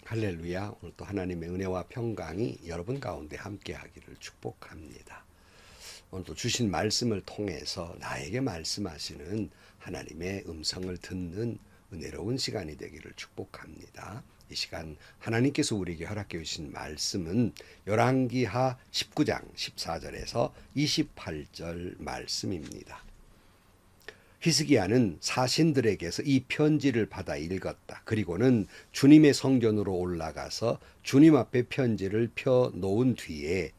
할렐루야. 오늘 또 하나님의 은혜와 평강이 여러분 가운데 함께 하기를 축복합니다. 오늘 또 주신 말씀을 통해서 나에게 말씀하시는 하나님의 음성을 듣는 은혜로운 시간이 되기를 축복합니다. 이 시간 하나님께서 우리에게 허락해 주신 말씀은 열왕기하 19장 14절에서 28절 말씀입니다. 히스기야는 사신들에게서 이 편지를 받아 읽었다. 그리고는 주님의 성전으로 올라가서 주님 앞에 편지를 펴 놓은 뒤에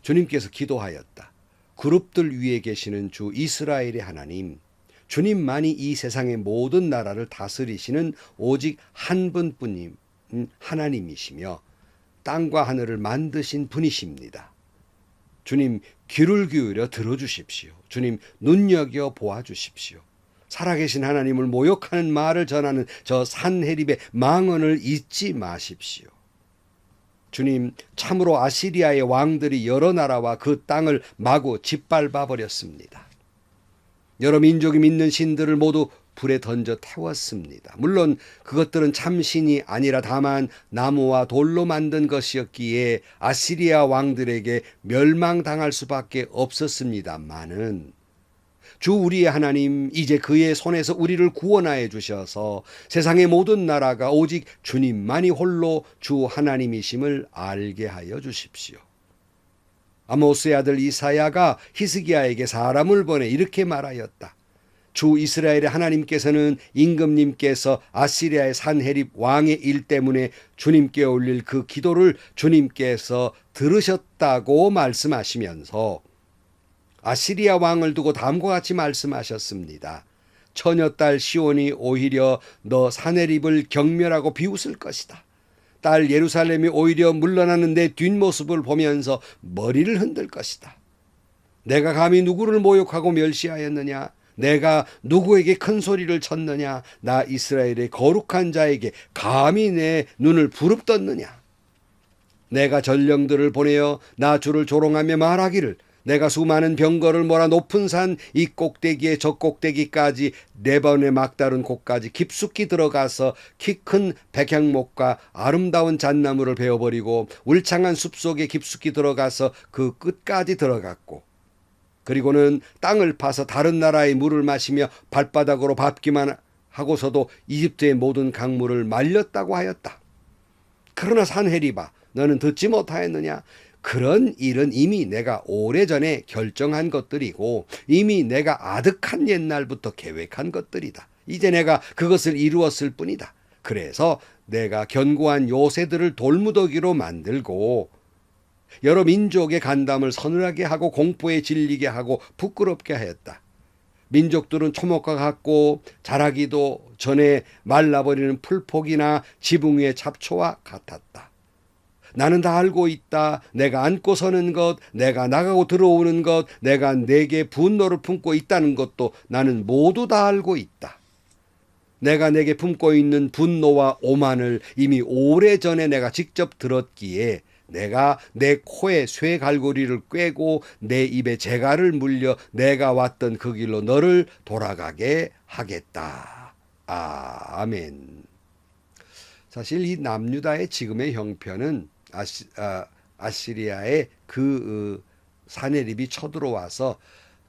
주님께서 기도하였다. 그룹들 위에 계시는 주 이스라엘의 하나님, 주님만이 이 세상의 모든 나라를 다스리시는 오직 한 분뿐인 하나님이시며 땅과 하늘을 만드신 분이십니다. 주님 귀를 기울여 들어주십시오. 주님 눈여겨 보아주십시오. 살아계신 하나님을 모욕하는 말을 전하는 저 산헤립의 망언을 잊지 마십시오. 주님, 참으로 아시리아의 왕들이 여러 나라와 그 땅을 마구 짓밟아 버렸습니다. 여러 민족이 믿는 신들을 모두 불에 던져 태웠습니다. 물론 그것들은 참신이 아니라 다만 나무와 돌로 만든 것이었기에 아시리아 왕들에게 멸망당할 수밖에 없었습니다마는 주 우리의 하나님, 이제 그의 손에서 우리를 구원하여 주셔서 세상의 모든 나라가 오직 주님만이 홀로 주 하나님이심을 알게 하여 주십시오. 아모스의 아들 이사야가 히스기야에게 사람을 보내 이렇게 말하였다. 주 이스라엘의 하나님께서는 임금님께서 아시리아의 산헤립 왕의 일 때문에 주님께 올릴 그 기도를 주님께서 들으셨다고 말씀하시면서 아시리아 왕을 두고 다음과 같이 말씀하셨습니다. 처녀딸 시온이 오히려 너 산헤립을 경멸하고 비웃을 것이다. 딸 예루살렘이 오히려 물러나는 내 뒷모습을 보면서 머리를 흔들 것이다. 내가 감히 누구를 모욕하고 멸시하였느냐? 내가 누구에게 큰 소리를 쳤느냐? 나 이스라엘의 거룩한 자에게 감히 내 눈을 부릅떴느냐? 내가 전령들을 보내어 나 주를 조롱하며 말하기를 내가 수많은 병거를 몰아 높은 산 이 꼭대기에 저 꼭대기까지 레바논의 막다른 곳까지 깊숙이 들어가서 키 큰 백향목과 아름다운 잣나무를 베어버리고 울창한 숲속에 깊숙이 들어가서 그 끝까지 들어갔고 그리고는 땅을 파서 다른 나라의 물을 마시며 발바닥으로 밟기만 하고서도 이집트의 모든 강물을 말렸다고 하였다. 그러나 산헤립아, 너는 듣지 못하였느냐? 그런 일은 이미 내가 오래전에 결정한 것들이고 이미 내가 아득한 옛날부터 계획한 것들이다. 이제 내가 그것을 이루었을 뿐이다. 그래서 내가 견고한 요새들을 돌무더기로 만들고 여러 민족의 간담을 서늘하게 하고 공포에 질리게 하고 부끄럽게 하였다. 민족들은 초목과 같고 자라기도 전에 말라버리는 풀폭이나 지붕 위의 잡초와 같았다. 나는 다 알고 있다. 내가 앉고 서는 것, 내가 나가고 들어오는 것, 내가 내게 분노를 품고 있다는 것도 나는 모두 다 알고 있다. 내가 내게 품고 있는 분노와 오만을 이미 오래전에 내가 직접 들었기에 내가 내 코에 쇠갈고리를 꿰고 내 입에 재갈을 물려 내가 왔던 그 길로 너를 돌아가게 하겠다. 아멘. 사실 이 남유다의 지금의 형편은 아시리아의 그 산헤립이 쳐들어와서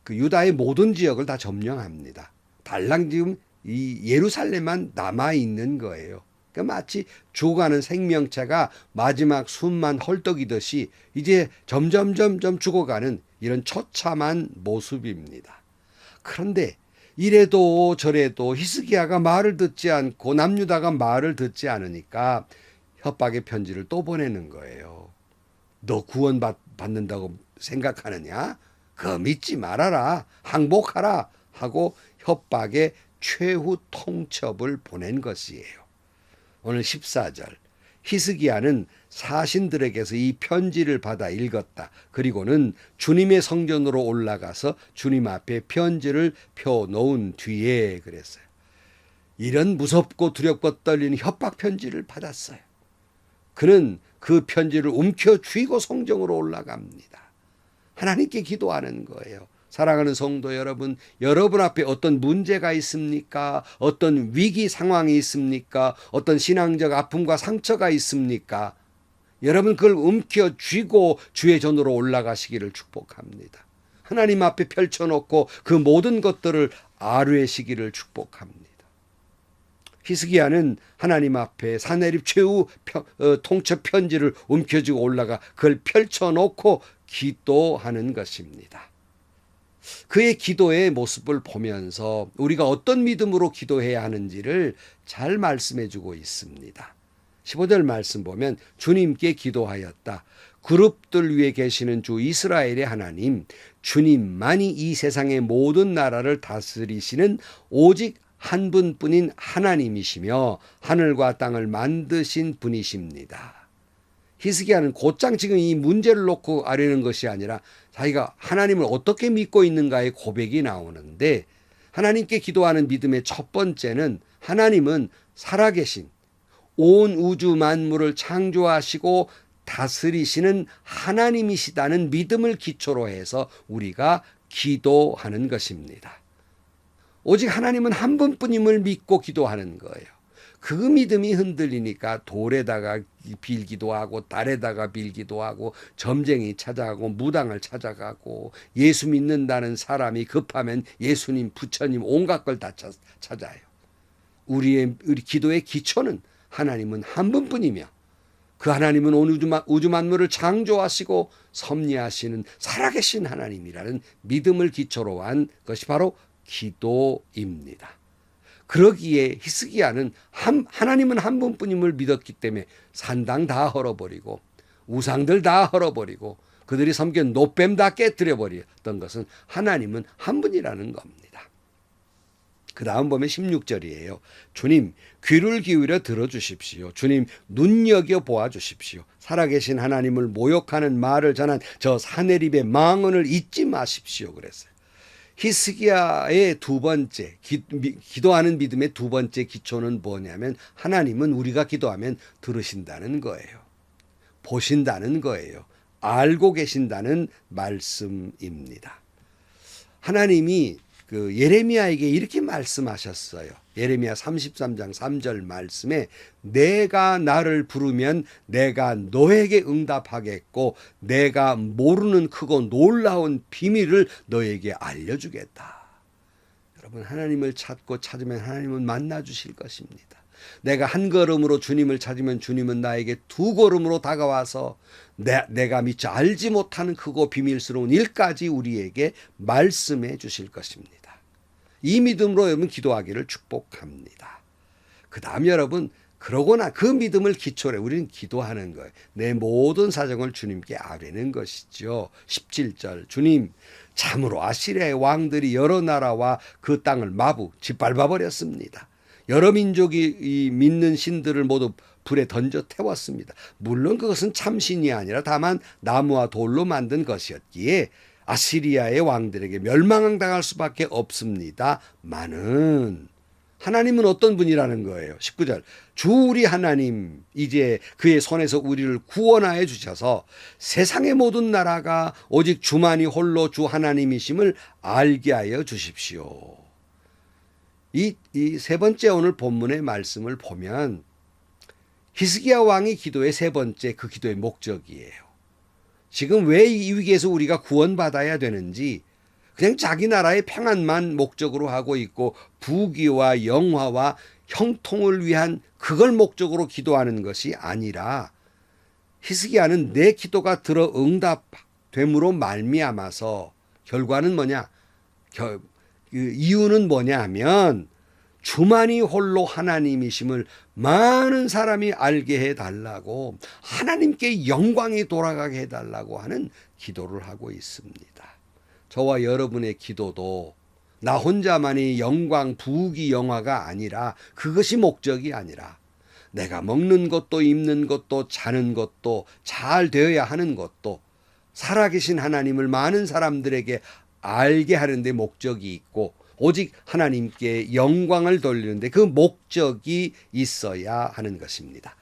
그 유다의 모든 지역을 다 점령합니다. 달랑 지금 이 예루살렘만 남아 있는 거예요. 그러니까 마치 죽어가는 생명체가 마지막 숨만 헐떡이듯이 이제 점점 죽어가는 이런 처참한 모습입니다. 그런데 이래도 저래도 히스기야가 말을 듣지 않고 남유다가 말을 듣지 않으니까 협박의 편지를 또 보내는 거예요. 너 구원받는다고 생각하느냐? 그거 믿지 말아라. 항복하라. 하고 협박의 최후 통첩을 보낸 것이에요. 오늘 14절. 히스기야는 사신들에게서 이 편지를 받아 읽었다. 그리고는 주님의 성전으로 올라가서 주님 앞에 편지를 펴놓은 뒤에 그랬어요. 이런 무섭고 두렵고 떨리는 협박 편지를 받았어요. 그는 그 편지를 움켜쥐고 성전으로 올라갑니다. 하나님께 기도하는 거예요. 사랑하는 성도 여러분, 여러분 앞에 어떤 문제가 있습니까? 어떤 위기 상황이 있습니까? 어떤 신앙적 아픔과 상처가 있습니까? 여러분 그걸 움켜 쥐고 주의 전으로 올라가시기를 축복합니다. 하나님 앞에 펼쳐놓고 그 모든 것들을 아뢰시기를 축복합니다. 히스기야는 하나님 앞에 사내립 최후 통첩 편지를 움켜쥐고 올라가 그걸 펼쳐놓고 기도하는 것입니다. 그의 기도의 모습을 보면서 우리가 어떤 믿음으로 기도해야 하는지를 잘 말씀해 주고 있습니다. 15절 말씀 보면 주님께 기도하였다. 그룹들 위에 계시는 주 이스라엘의 하나님, 주님만이 이 세상의 모든 나라를 다스리시는 오직 한 분뿐인 하나님이시며 하늘과 땅을 만드신 분이십니다. 히스기야는 곧장 지금 이 문제를 놓고 아뢰는 것이 아니라 자기가 하나님을 어떻게 믿고 있는가의 고백이 나오는데, 하나님께 기도하는 믿음의 첫 번째는 하나님은 살아계신 온 우주 만물을 창조하시고 다스리시는 하나님이시다는 믿음을 기초로 해서 우리가 기도하는 것입니다. 오직 하나님은 한 분뿐임을 믿고 기도하는 거예요. 그 믿음이 흔들리니까 돌에다가 빌기도 하고 달에다가 빌기도 하고 점쟁이 찾아가고 무당을 찾아가고 예수 믿는다는 사람이 급하면 예수님, 부처님 온갖 걸 다 찾아요. 우리 기도의 기초는 하나님은 한 분뿐이며 그 하나님은 온 우주 만물을 창조하시고 섭리하시는 살아계신 하나님이라는 믿음을 기초로 한 것이 바로 기도입니다. 그러기에 히스기야는 하나님은 한 분뿐임을 믿었기 때문에 산당 다 헐어버리고 우상들 다 헐어버리고 그들이 섬긴 노뱀 다 깨뜨려 버렸던 것은 하나님은 한 분이라는 겁니다. 그 다음 보면 16절이에요. 주님 귀를 기울여 들어주십시오. 주님 눈여겨 보아주십시오. 살아계신 하나님을 모욕하는 말을 전한 저 사내립의 망언을 잊지 마십시오. 그랬어요. 히스기야의 두 번째 기도하는 믿음의 두 번째 기초는 뭐냐면 하나님은 우리가 기도하면 들으신다는 거예요. 보신다는 거예요. 알고 계신다는 말씀입니다. 하나님이 그 예레미야에게 이렇게 말씀하셨어요. 예레미야 33장 3절 말씀에 내가 나를 부르면 내가 너에게 응답하겠고 내가 모르는 크고 놀라운 비밀을 너에게 알려주겠다. 여러분 하나님을 찾고 찾으면 하나님은 만나 주실 것입니다. 내가 한 걸음으로 주님을 찾으면 주님은 나에게 두 걸음으로 다가와서 내가 미처 알지 못하는 크고 비밀스러운 일까지 우리에게 말씀해 주실 것입니다. 이 믿음으로 여러분 기도하기를 축복합니다. 그 다음 여러분 그러고나 그 믿음을 기초로 우리는 기도하는 거예요. 내 모든 사정을 주님께 아뢰는 것이죠. 17절 주님 참으로 아시리아의 왕들이 여러 나라와 그 땅을 마구 짓밟아 버렸습니다. 여러 민족이 믿는 신들을 모두 불에 던져 태웠습니다. 물론 그것은 참신이 아니라 다만 나무와 돌로 만든 것이었기에 아시리아의 왕들에게 멸망당할 수밖에 없습니다만은 하나님은 어떤 분이라는 거예요. 19절 주 우리 하나님 이제 그의 손에서 우리를 구원하여 주셔서 세상의 모든 나라가 오직 주만이 홀로 주 하나님이심을 알게 하여 주십시오. 이 세 번째 오늘 본문의 말씀을 보면 히스기야 왕의 기도의 세 번째 그 기도의 목적이에요. 지금 왜 이 위기에서 우리가 구원받아야 되는지 그냥 자기 나라의 평안만 목적으로 하고 있고 부귀와 영화와 형통을 위한 그걸 목적으로 기도하는 것이 아니라 히스기야는 내 기도가 들어 응답됨으로 말미암아서 결과는 뭐냐? 이유는 뭐냐 하면 주만이 홀로 하나님이심을 많은 사람이 알게 해달라고 하나님께 영광이 돌아가게 해달라고 하는 기도를 하고 있습니다. 저와 여러분의 기도도 나 혼자만이 영광, 부귀, 영화가 아니라 그것이 목적이 아니라 내가 먹는 것도 입는 것도 자는 것도 잘 되어야 하는 것도 살아계신 하나님을 많은 사람들에게 알게 하는 데 목적이 있고 오직 하나님께 영광을 돌리는데 그 목적이 있어야 하는 것입니다.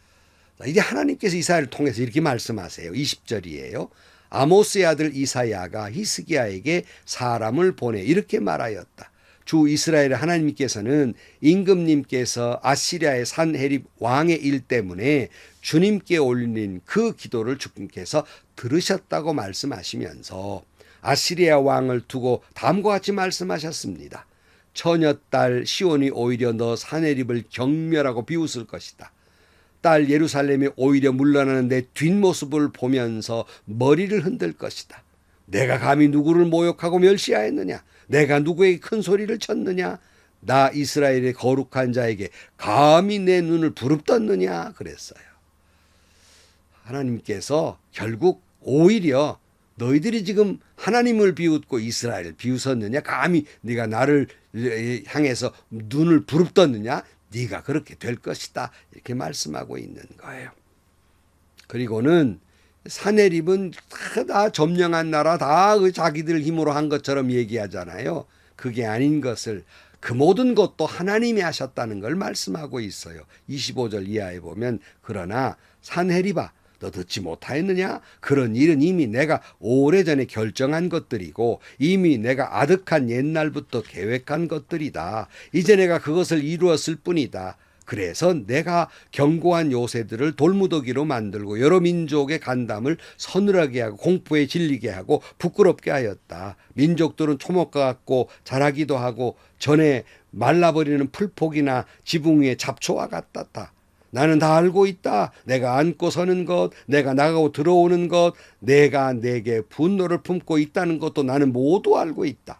이제 하나님께서 이사야를 통해서 이렇게 말씀하세요. 20절이에요. 아모스의 아들 이사야가 히스기야에게 사람을 보내 이렇게 말하였다. 주 이스라엘 하나님께서는 임금님께서 아시리아의 산헤립 왕의 일 때문에 주님께 올린 그 기도를 주님께서 들으셨다고 말씀하시면서 아시리아 왕을 두고 다음과 같이 말씀하셨습니다. 처녀딸 시온이 오히려 너 산헤립을 경멸하고 비웃을 것이다. 딸 예루살렘이 오히려 물러나는 내 뒷모습을 보면서 머리를 흔들 것이다. 내가 감히 누구를 모욕하고 멸시하였느냐? 내가 누구에게 큰 소리를 쳤느냐? 나 이스라엘의 거룩한 자에게 감히 내 눈을 부릅떴느냐? 그랬어요. 하나님께서 결국 오히려 너희들이 지금 하나님을 비웃고 이스라엘을 비웃었느냐? 감히 네가 나를 향해서 눈을 부릅떴느냐? 네가 그렇게 될 것이다. 이렇게 말씀하고 있는 거예요. 그리고는 산헤립은 다 점령한 나라 다 자기들 힘으로 한 것처럼 얘기하잖아요. 그게 아닌 것을 그 모든 것도 하나님이 하셨다는 걸 말씀하고 있어요. 25절 이하에 보면 그러나 산헤립아 너 듣지 못하였느냐? 그런 일은 이미 내가 오래전에 결정한 것들이고 이미 내가 아득한 옛날부터 계획한 것들이다. 이제 내가 그것을 이루었을 뿐이다. 그래서 내가 견고한 요새들을 돌무더기로 만들고 여러 민족의 간담을 서늘하게 하고 공포에 질리게 하고 부끄럽게 하였다. 민족들은 초목과 같고 자라기도 하고 전에 말라버리는 풀폭이나 지붕 위의 잡초와 같았다. 나는 다 알고 있다. 내가 앉고 서는 것, 내가 나가고 들어오는 것, 내가 내게 분노를 품고 있다는 것도 나는 모두 알고 있다.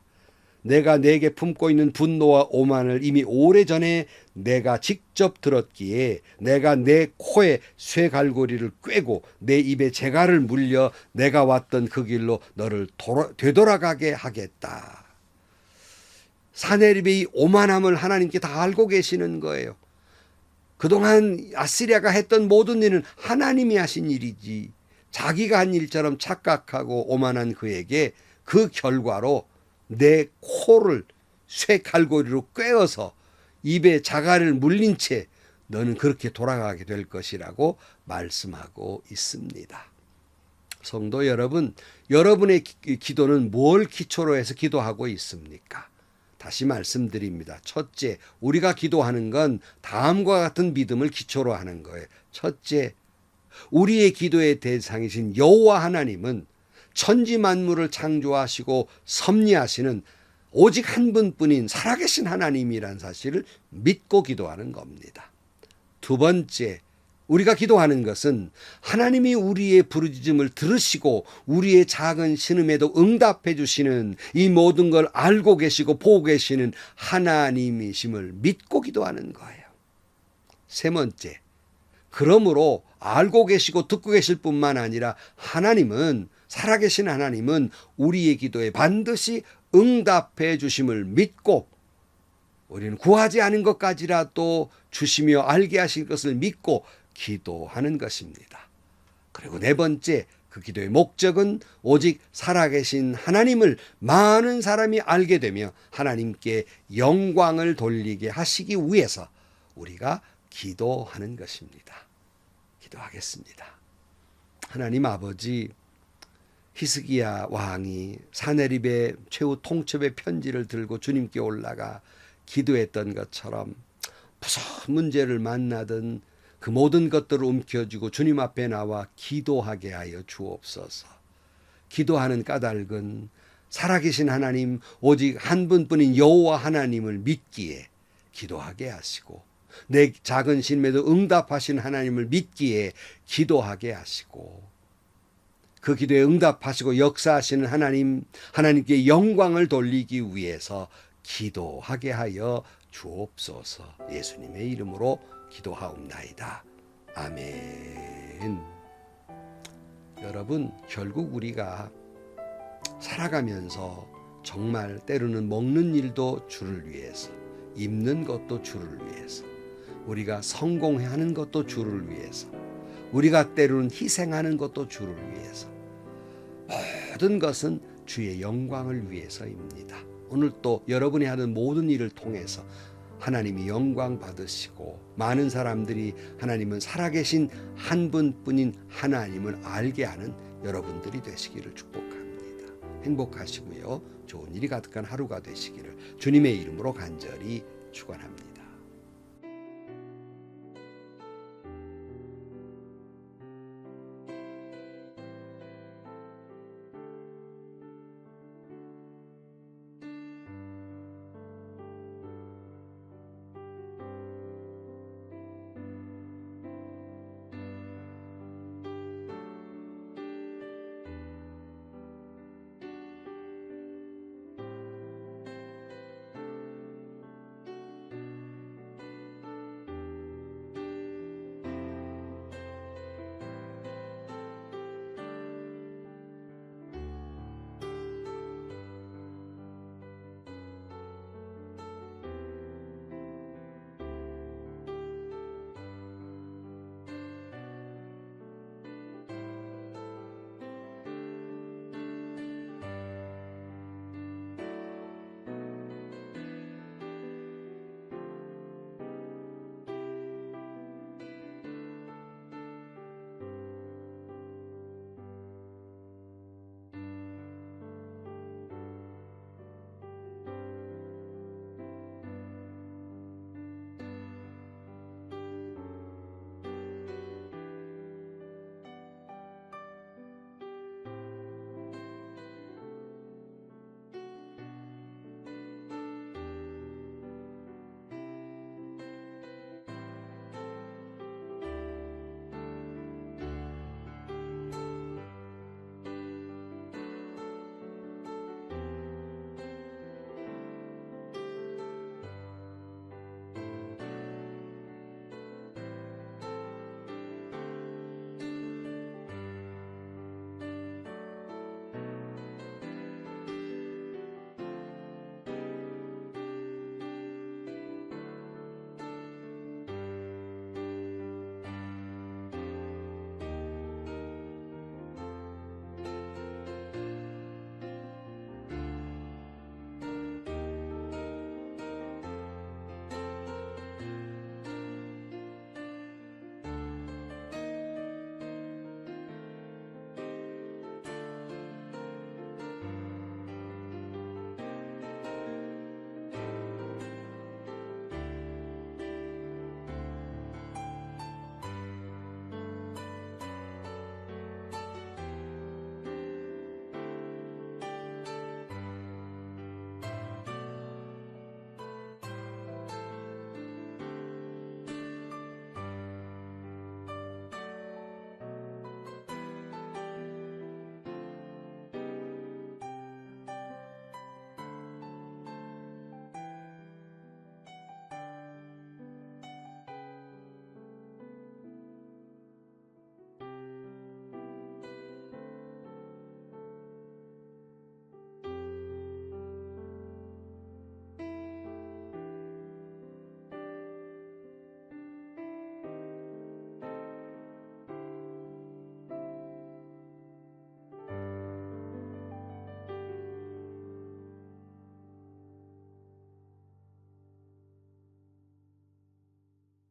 내가 내게 품고 있는 분노와 오만을 이미 오래전에 내가 직접 들었기에 내가 내 코에 쇠갈고리를 꿰고 내 입에 재갈을 물려 내가 왔던 그 길로 너를 되돌아가게 하겠다. 산헤립의 이 오만함을 하나님께 다 알고 계시는 거예요. 그동안 아시리아가 했던 모든 일은 하나님이 하신 일이지 자기가 한 일처럼 착각하고 오만한 그에게 그 결과로 내 코를 쇠갈고리로 꿰어서 입에 자갈을 물린 채 너는 그렇게 돌아가게 될 것이라고 말씀하고 있습니다. 성도 여러분, 여러분의 기도는 뭘 기초로 해서 기도하고 있습니까? 다시 말씀드립니다. 첫째, 우리가 기도하는 건 다음과 같은 믿음을 기초로 하는 거예요. 첫째, 우리의 기도의 대상이신 여호와 하나님은 천지 만물을 창조하시고 섭리하시는 오직 한 분뿐인 살아계신 하나님이란 사실을 믿고 기도하는 겁니다. 두 번째, 우리가 기도하는 것은 하나님이 우리의 부르짖음을 들으시고 우리의 작은 신음에도 응답해 주시는 이 모든 걸 알고 계시고 보고 계시는 하나님이심을 믿고 기도하는 거예요. 세 번째, 그러므로 알고 계시고 듣고 계실 뿐만 아니라 하나님은 살아계신 하나님은 우리의 기도에 반드시 응답해 주심을 믿고 우리는 구하지 않은 것까지라도 주시며 알게 하실 것을 믿고 기도하는 것입니다. 그리고 네 번째, 그 기도의 목적은 오직 살아계신 하나님을 많은 사람이 알게 되며 하나님께 영광을 돌리게 하시기 위해서 우리가 기도하는 것입니다. 기도하겠습니다. 하나님 아버지, 히스기야 왕이 산헤립의 최후 통첩의 편지를 들고 주님께 올라가 기도했던 것처럼 무서운 문제를 만나든 그 모든 것들을 움켜쥐고 주님 앞에 나와 기도하게 하여 주옵소서. 기도하는 까닭은 살아계신 하나님 오직 한 분뿐인 여호와 하나님을 믿기에 기도하게 하시고 내 작은 신임에도 응답하신 하나님을 믿기에 기도하게 하시고 그 기도에 응답하시고 역사하시는 하나님, 하나님께 영광을 돌리기 위해서 기도하게 하여 주옵소서. 예수님의 이름으로 기도하옵나이다. 아멘. 여러분, 결국 우리가 살아가면서 정말 때로는 먹는 일도 주를 위해서, 입는 것도 주를 위해서, 우리가 성공하는 것도 주를 위해서, 우리가 때로는 희생하는 것도 주를 위해서, 모든 것은 주의 영광을 위해서입니다. 오늘 또 여러분이 하는 모든 일을 통해서 하나님이 영광 받으시고 많은 사람들이 하나님은 살아계신 한 분뿐인 하나님을 알게 하는 여러분들이 되시기를 축복합니다. 행복하시고요. 좋은 일이 가득한 하루가 되시기를 주님의 이름으로 간절히 축원합니다.